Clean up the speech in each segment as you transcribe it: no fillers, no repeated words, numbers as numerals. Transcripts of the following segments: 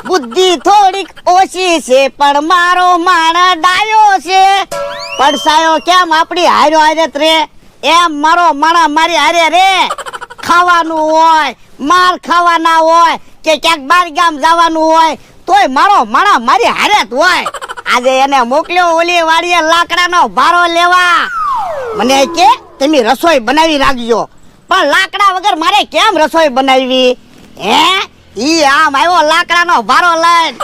બુદ્ધિ થોડીક ઓછી છે પણ મારો માણા ડાયો છે પડસાયો કેમ આપણી હાર્યો હારે રે એમ મારો માણા મારી હારે રે ખાવાનું હોય માર ખાવાના હોય કે ક્યાંક બાર ગામ જવાનું હોય તોય મારો માણા મારી હારે જ હોય આજે એને મોકલ્યો ઓલી વાડીએ લાકડાનો ભારો લેવા મને કે તમે રસોઈ બનાવી રાખજો પણ લાકડા વગર મારે કેમ રસોઈ બનાવવી હે ઈ આમ આવ્યો લાકડાનો ભારો લઈને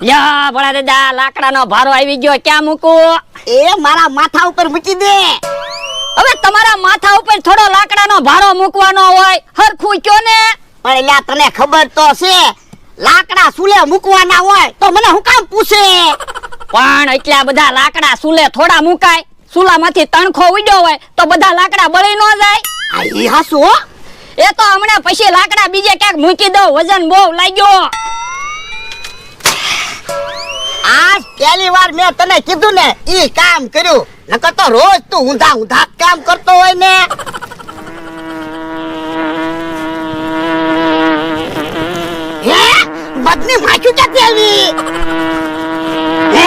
યા ભણા દાદા લાકડાનો ભારો આવી ગયો ક્યાં મૂકું એ મારા માથા ઉપર મૂકી દે હવે તમારા માથા ઉપર થોડો લાકડાનો ભારો મૂકવાનો હોય હરખું કયો ને પણ એલા તને ખબર તો છે લાકડા સુલે મૂકવાના હોય તો મને હું કામ પૂછે પણ એટલા બધા લાકડા સુલે થોડા મુકાય સુલામાંથી તણખો ઉડ્યો હોય તો બધા લાકડા બળી ન જાય આ ઈ હાસુ હો એ તો હમણાં પછી લાકડા બીજે ક્યાંક મૂકી દો વજન બહુ લાગ્યો આજ પહેલી વાર મેં તને કીધું ને ઈ કામ કર્યું નકર તો રોજ તું ઊંધા ઊંધા કામ કરતો હોય ને હે બદની માછું ક્યાંથી આવી હે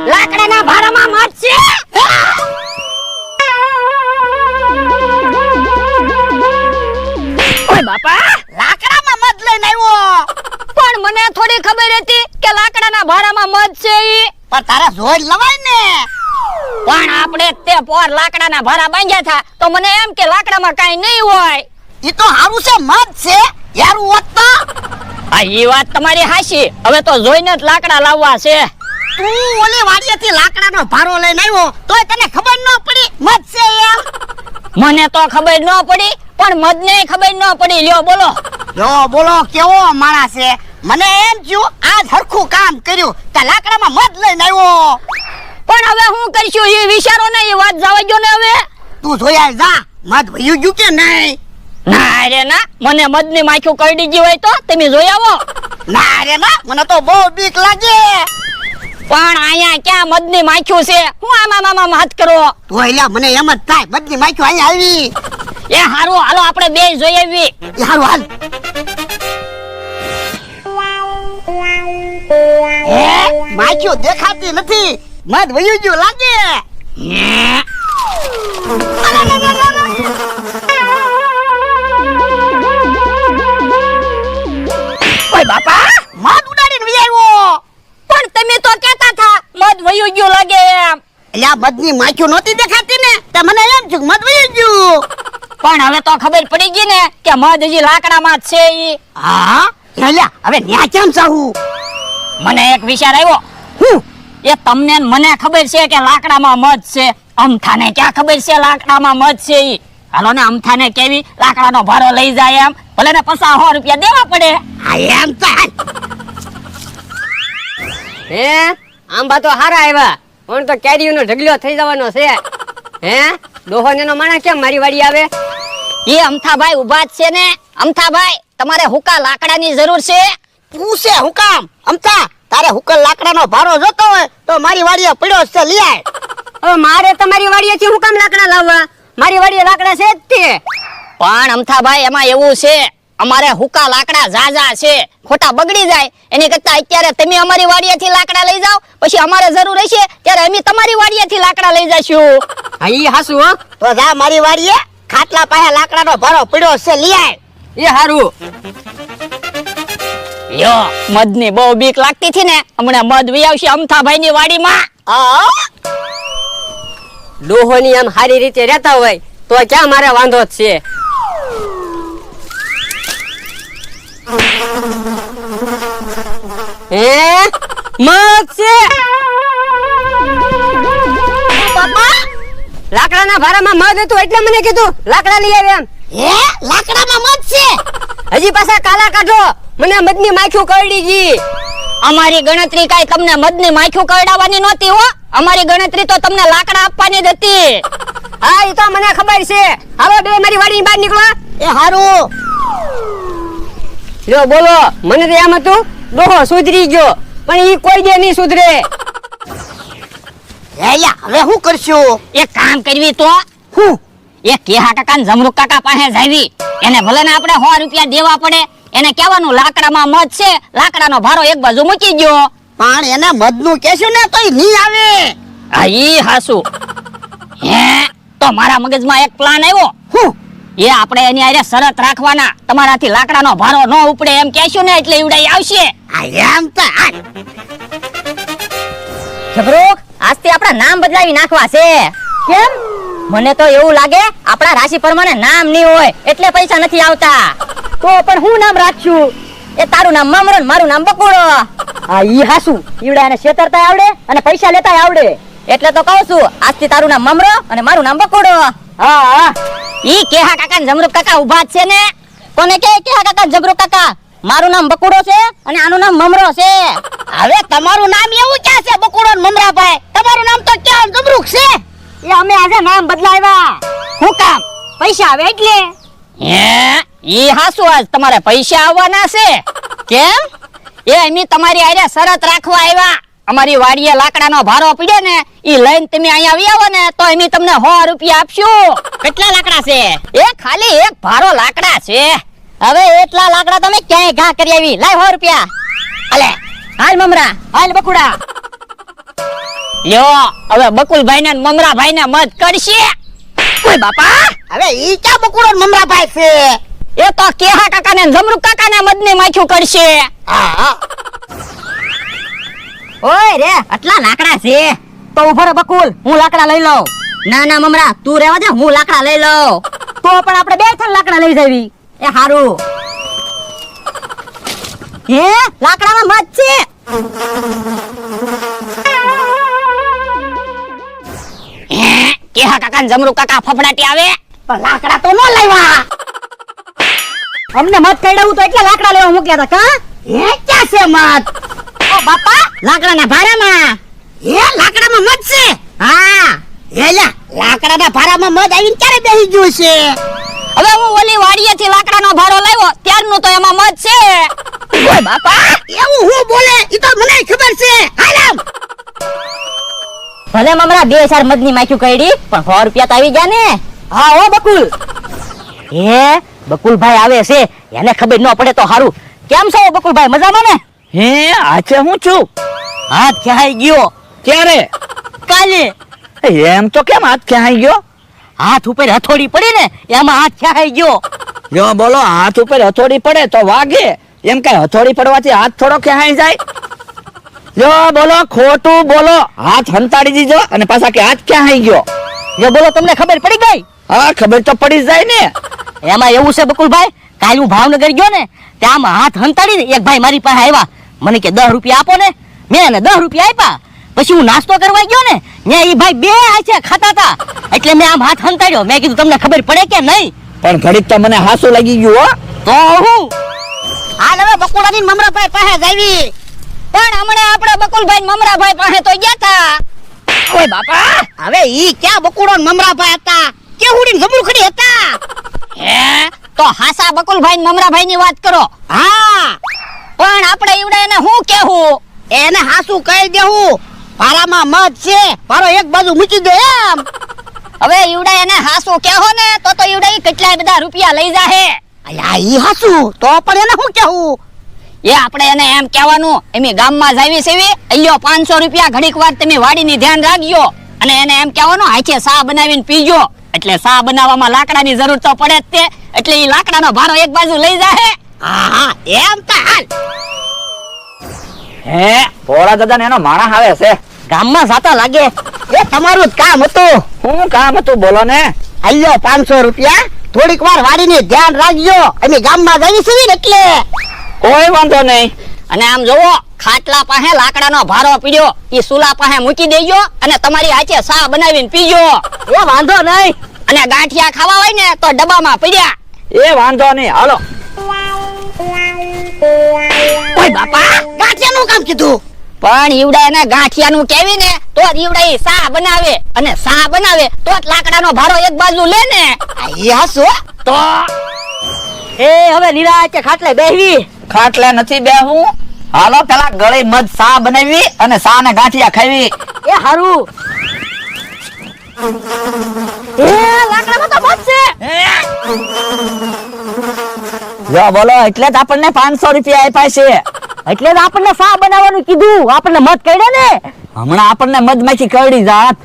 લાકડાના ભારામાં મત છે ઓય બાપા લાકડામાં મત લઈને આવ્યો પણ મને થોડી ખબર હતી કે લાકડાના ભારામાં મધ છે ઈ પણ તારે જોઈ લવાય ને પણ આપણે તે પોર લાકડાના ભારા બાંધ્યા હતા તો મને એમ કે લાકડામાં કાઈ નહીં હોય ઈ તો હારું છે મત છે યારું હોત તો આ ઈ વાત તમારી હાચી હવે તો જોઈને જ લાકડા લાવવા છે તું ઓલી વાડીએથી લાકડાનો ભારો લઈને આવ્યો તોય તને ખબર ન પડી મત છે એમ મને તો ખબર ન પડી પણ મધને ખબર ન પડી લ્યો બોલો જો બોલો કેવો માણસ છે મને એમ થયું આજ હરખું કામ કર્યું કે લાકડામાં મત લઈને આવ્યો પણ હવે હું કરશું એ વિચારો ને એ વાત જવા ગયો ને હવે તું જોયા જા મત ભયું ગયું કે નહીં ના રે ના મને મધની માખી કરડી ગઈ હોય તો તમે જોઈ આવો ના રે ના મને તો બહુ બીક લાગે પણ અહીંયા ક્યાં મધની માખી છે હું આમાં હાથ કરો તો એલા મને એમ જ થાય બધી માખ્યું અહીંયા આવી એ હારું હાલો આપણે બે જોઈ આવી એ હારું હાલ હે માખ્યું દેખાતી નથી મત વયું ગયું લાગે ઓય બાપા મત ઉડાડીને વહી આવ્યો પણ તમે તો કહેતા હતા મધ વયું ગયું લાગે એમ એલા બધી માખ્યું નહોતી દેખાતી ને તે મને એમ થયું મત વયું ગયું પણ હવે તો ખબર પડી ગઈ ને કે મધ હજી લાકડામાં જ છે ઈ હા એલા હવે ન્યા કેમ જાવું મને એક વિચાર આવ્યો હું એ તમને ને મને ખબર છે કે લાકડામાં મધ છે અમથાને ક્યાં ખબર છે લાકડામાં મધ છે ઈ હાલો ને અમથાને કેવી લાકડાનો ભારો લઈ જાય એમ ભલે ને 50 રૂપિયા દેવા પડે આ એમ તો હે આંબા તો હારા આવ્યા પણ તો કેરીઓનો ઢગલો થઈ જવાનો છે હે દોહનેનો માણસ કેમ મારી વાડી આવે એ અમથાભાઈ ઉભા જ છે ને અમથાભાઈ તમારે હુકા લાકડાની જરૂર છે પૂછે હું કામ અમતા તારે હુકલ લાકડાનો ભારો જોતો હોય તો મારી વાડીએ પડ્યો છે લઈ આય હવે મારે તમારી વાડીએથી હું કામ લાકડા લાવવા મારી વાડીએ લાકડા છે જ તે પણ અમથાભાઈ એમાં એવું છે અમારે હુકા લાકડા ઝાઝા છે ખોટા બગડી જાય એની કરતા અત્યારે તમે અમારી વાડીએથી લાકડા લઈ જાઓ પછી અમારે જરૂર હશે ત્યારે અમે તમારી વાડીએથી લાકડા લઈ જઈશું હા ઈ હાસુ હો તો જા મારી વાડીએ ખાટલા પાસે લાકડાનો ભારો પડ્યો છે લઈ આય એ હારું યો મધની બહુ બીક લાગતી હતી ને હમણાં મધ વી આવશે અમથાભાઈની વાડીમાં આ ડોહોની આમ સારી રીતે રહેતા હોય તો ક્યાં મારે વાંધો જ છે હે મગ છે બાપા લાકડાના ભારામાં મગ હતું એટલે મને કીધું લાકડા લઈ આવે એમ હે લાકડામાં મત છે હજી પાછા કાલા કાઢો મને મધની માખીઓ કરડી ગઈ અમારી ગણતરી કાઈ તમને મધની માખીઓ કરડાવવાની નહોતી હો અમારી ગણતરી તો તમને લાકડા આપવાની જ હતી હા એ તો મને ખબર છે હાલો બે મારી વાડીની બહાર નીકળો એ હારું લ્યો બોલો મને તો એમ હતું ડોહો સુધરી ગયો પણ ઈ કોઈ દે નહીં સુધરે એલા હવે હું કરશું એક કામ કરવી તો હું એ કેહા કાકા ને જમરૂક કાકા પાસે જાવી એને ભલે ને આપણે 100 રૂપિયા દેવા પડે એને કહેવાનું લાકડામાં મધ છે, લાકડાનો ભારો એક બાજુ મૂકી ગયો. પણ એને મધનું કહેશું ને તોય નહીં આવે. હા ઈ હાસુ. હે તો મારા મગજમાં એક પ્લાન આવ્યો. હું એ આપણે એની આરે શરત રાખવાના, તમારાથી લાકડાનો ભારો ન ઉપડે એમ કહેશું ને એટલે ઈવડાઈ આવશે. આ એમ તો હાલ. જબરૂક, આજથી આપણા નામ બદલાવી નાખવા છે. કેમ? મને તો એવું લાગે આપણા રાશિ પ્રમાણે નામ નહીં હોય એટલે પૈસા નથી આવતા. તો પણ હું નામ રાખશું? એ તારું નામ મમરો ને મારું નામ બકુડો. હા ઈ હાસુ, ઈવડાને છેતરતા આવડે અને પૈસા લેતા આવડે. એટલે તો કહું છું, આજથી તારું નામ મમરો અને મારું નામ બકુડો. હા હા. ઈ કેહા કાકા ને જમરૂક કાકા ઉભા જ છે ને. કોને કે કેહા કાકા જબરૂક કાકા? મારું નામ બકુડો છે અને આનું નામ મમરો છે. હવે તમારું નામ એવું ક્યાં છે બકુડો ને મમરાભાઈ? તમારું નામ તો ક્યાં જમરૂક છે. એ અમે આજે નામ બદલાવ્યા. હું કામ? પૈસા આવે એટલે. હે ઈ હાસુ, આજ તમારે પૈસા આવવાના છે. કેમ? એ અમે તમારી આરે શરત રાખવા આવ્યા. અમારી વાડીએ લાકડાનો ભારો પડ્યો ને ઈ લઈને તમે અહીંયા આવી આવો ને તો અમે તમને 100 રૂપિયા આપશું. કેટલા લાકડા છે? એ ખાલી એક ભારો લાકડા છે. હવે એટલા લાકડા તમે ક્યાંય ઘા કરી આવી? લાય 100 રૂપિયા. અલે હાલ મમરા, હાલ બકુડા. લ્યો હવે બકુલભાઈ ને મમરાભાઈ ને મત કરશે. ઓય બાપા, હવે ઈ ક્યાં બકુડો ને મમરાભાઈ છે? એ તો કેહા કાકા ને જમરૂક કાકા ને મત ને માખ્યું કરશે. હા ઓય રે, આટલા લાકડા છે તો ઉભો રે બકુલ, હું લાકડા લઈ લઉં. ના ના મમરા, તું રહેવા દે, હું લાકડા લઈ લઉં. તો પણ આપણે બે થન લાકડા લઈ જાવી. એ હારું. હે લાકડામાં મત છે. કેહા કાકા ને જમરૂક કાકા ફફડાટી આવે. પણ લાકડા તો ન લાવ્યા. અમને મત કઈડાવું તો એટલા લાકડા લેવા મોકલ્યા હતા કા? હે ક્યાં છે મધ? ઓ બાપા, લાકડાના ભારામાં. હે લાકડામાં મધ છે? હા. હે લા, લાકડાના ભારામાં મધ આવીને ક્યારે બેસી ગયું છે? હવે હું ઓલી વાડીએથી લાકડાનો ભારો લાવ્યો ત્યારનું તો એમાં મત છે. ઓય બાપા, એવું હું બોલે ઈ તો મને ખબર છે. હાલ આમ. ભલે મમરા 2-4 મધની માખ્યું કઈડી, પણ 100 રૂપિયા તો આવી ગયા ને. હા ઓ બકુલ. હે બકુલભાઈ આવે છે, એને ખબર ન પડે તો હારું. કેમ છો બકુલભાઈ, મજામાં ને? હે આજે હું છું? હાથ ખેહાઈ ગયો. ક્યારે? કાલે. એમ તો કેમ હાથ ક્યાં ગયો? હાથ ઉપર હથોડી પડી ને એમાં હાથ ખેહાઈ ગયો. જો બોલો, હાથ ઉપર હથોડી પડે તો વાગે. એમ કઈ હથોડી પડવાથી હાથ થોડો ક્યાં જાય? જો બોલો, ખોટું બોલો. હાથ હંતાડી દીધો અને પાછા કે હાથ ક્યાં ગયો? જો બોલો, તમને ખબર પડી ગઈ? હા, ખબર તો પડી જ જાય ને. એમાં એવું છે બકુલભાઈ, કાલ હું ભાવનગર ગયો ને ત્યાં હાથ હંતાડી ને એક ભાઈ મારી પાસે આવ્યા. મને કે 10 રૂપિયા આપો ને. મેં એને 10 રૂપિયા આપ્યા. પછી હું નાસ્તો કરવા ગયો ને ત્યાં એ ભાઈ બે આછે ખાતા હતા. એટલે મેં આમ હાથ હંતાડ્યો. મેં કીધું તમને ખબર પડે કે નહીં? પણ ઘડીક તો મને હાસુ લાગી ગયું હો. તો હું હાલ હવે બકુડાની ને મમરાભાઈ પાસે જાવી. પણ હમણાં આપણે બકુલભાઈ ને મમરાભાઈ પાસે તો ગયા તા. ઓય બાપા, હવે ઈ ક્યાં બકુડો ને મમરાભાઈ હતા? કે હુડી જમરૂખડી હતા? હે તો હાસા બકુલભાઈ ને મમરાભાઈ ની વાત કરો. હા, પણ આપણે ઈવડા એને હું કેવું? એને હાસુ કહી દેવું. ભારામાં મધ છે, ભારો એક બાજુ મૂકી દે એમ. હવે ઈવડા એને હાસુ કહેવો ને તો ઈવડા ઈ કેટલાય બધા રૂપિયા લઈ જાહે. અલ્યા ઈ હાસુ તો પણ એને શું કેવું? એ આપણે એને એમ કહેવાનું, એમ ગામમાં જાવી સેવી અલ્યો 500 રૂપિયા ઘડીક વાર તમે વાડીની ધ્યાન રાખજો. અને એને એમ કહેવાનું આખે સા બનાવીને પીજો. એટલે સા બનાવવામાં લાકડાની જરૂર તો પડે જ તે. એટલે ઈ લાકડાનો ભારો એક બાજુ લઈ જાહે. હા એમ તો હાલ. હે ભોળા દાદા ને એનો માણસ આવે છે. ગામમાં જાતા લાગે. એ તમારું જ કામ હતું. શું કામ હતું બોલો ને? અલ્યો 500 રૂપિયા, થોડીક વાર વાડીની ધ્યાન રાખજો. અમે ગામમાં જાવી છીએ ને એટલે. કોઈ વાંધો નહીં. અને આમ જોવો, ખાટલા પાસે લાકડાનો ભારો પીડ્યો ઈ સુલા પાસે મૂકી દેજો અને તમારી હાથે સા બનાવીને પીજો. એ વાંધો નહીં. અને ગાંઠિયા ખાવા હોય ને તો ડબ્બામાં પડ્યા. એ વાંધો નહીં, હાલો. ઓય બાપા, ગાંઠિયાનું કામ કીધું. પણ ઈવડા એને ગાંઠિયાનું કેવી ને તો જ ઈવડા ઈ સા બનાવે. અને સા બનાવે તો જ લાકડાનો ભારો એક બાજુ લે ને. ઈ હાસુ. તો એ હવે નિરાંતે ખાટલે બેહવી. ખાટલે નથી બેહું. હાલો પેલા ગળે મધ સા બનાવી અને સા ને ગાંઠિયા ખાવી. એ હારું. એ લાકડામાં તો મત છે. જો બોલો એટલે જ આપણને 500 રૂપિયા આપ્યા છે. એટલે જ આપણને શા બનાવવાનું કીધું, આપણને મત કઈડે ને. હમણાં આપણને મધમાખી કરડી જાત.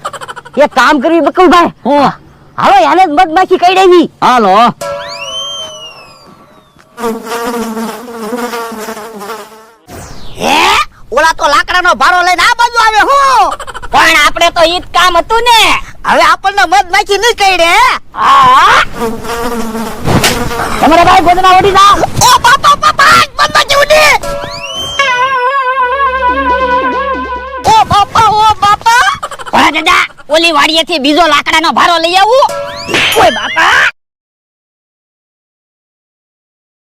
એક કામ કરવી બકુલભાઈ, હું હાલો યાને જ મધમાખી કઈડેવી. હાલો. હે ઓલા તો લાકડાનો ભારો લઈને આ બાજુ આવે હું. પણ આપણે તો ઈ જ કામ હતું ને. હવે આપણને મધ નાખી નહીં કઈડે. તમારા ભાઈ ગોદના ઓડી ના. ઓ બાપા બાપા મધ નાખી ઉડી. ઓ બાપા ભણા દાદા ઓલી વાડીએથી બીજો લાકડાનો ભારો લઈ આવું. ઓય બાપા